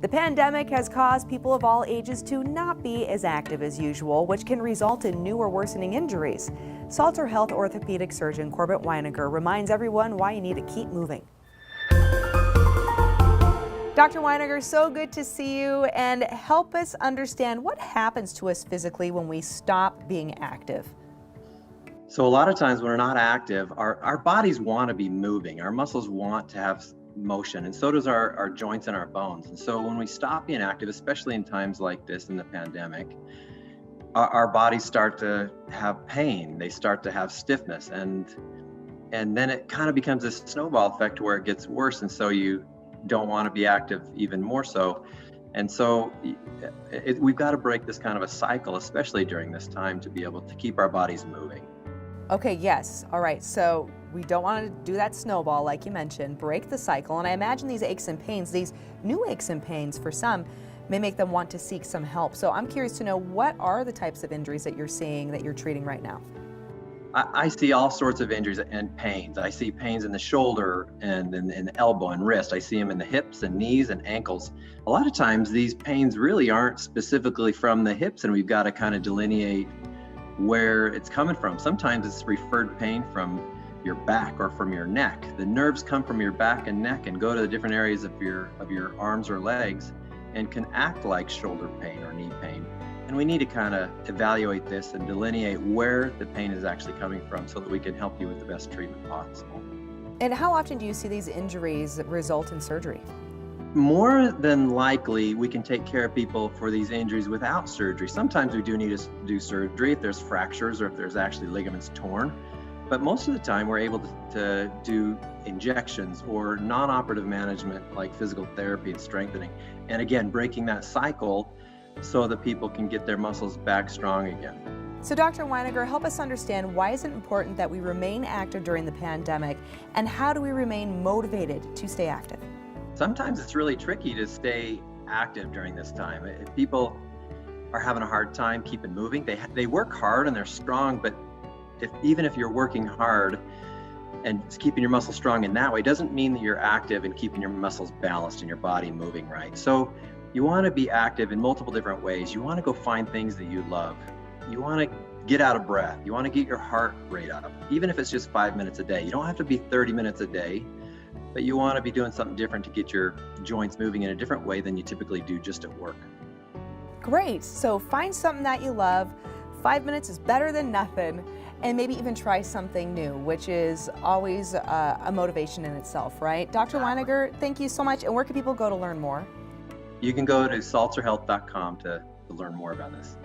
The pandemic has caused people of all ages to not be as active as usual, which can result in new or worsening injuries. Salter Health orthopedic surgeon Corbett Weiniger reminds everyone why you need to keep moving. Dr. Weiniger, so good to see you, and help us understand what happens to us physically when we stop being active. So a lot of times when we're not active, our bodies want to be moving. Our muscles want to have motion, and so does our joints and our bones. And so when we stop being active, especially in times like this in the pandemic, our bodies start to have pain. They start to have stiffness, and then it kind of becomes this snowball effect where it gets worse. And so you don't want to be active even more so. And so we've got to break this kind of a cycle, especially during this time, to be able to keep our bodies moving. Okay, yes. All right. So we don't want to do that snowball, like you mentioned, break the cycle. And I imagine these aches and pains, these new aches and pains for some, may make them want to seek some help. So I'm curious to know, what are the types of injuries that you're seeing, that you're treating right now? I see all sorts of injuries and pains. I see pains in the shoulder and in the elbow and wrist. I see them in the hips and knees and ankles. A lot of times these pains really aren't specifically from the hips, and we've got to kind of delineate where it's coming from. Sometimes it's referred pain from your back or from your neck. The nerves come from your back and neck and go to the different areas of your arms or legs and can act like shoulder pain or knee pain. And we need to kind of evaluate this and delineate where the pain is actually coming from so that we can help you with the best treatment possible. And how often do you see these injuries result in surgery? More than likely, we can take care of people for these injuries without surgery. Sometimes we do need to do surgery if there's fractures or if there's actually ligaments torn. But most of the time, we're able to do injections or non-operative management like physical therapy and strengthening. And again, breaking that cycle so that people can get their muscles back strong again. So Dr. Weiniger, help us understand, why is it important that we remain active during the pandemic, and how do we remain motivated to stay active? Sometimes it's really tricky to stay active during this time. People are having a hard time keeping moving. They work hard and they're strong, but even if you're working hard and keeping your muscles strong in that way, doesn't mean that you're active and keeping your muscles balanced and your body moving right. So you want to be active in multiple different ways. You want to go find things that you love. You want to get out of breath. You want to get your heart rate up, even if it's just 5 minutes a day. You don't have to be 30 minutes a day, but you want to be doing something different to get your joints moving in a different way than you typically do just at work. Great. So find something that you love. 5 minutes is better than nothing. And maybe even try something new, which is always a motivation in itself, right? Dr. Weiniger, thank you so much. And where can people go to learn more? You can go to salterhealth.com to learn more about this.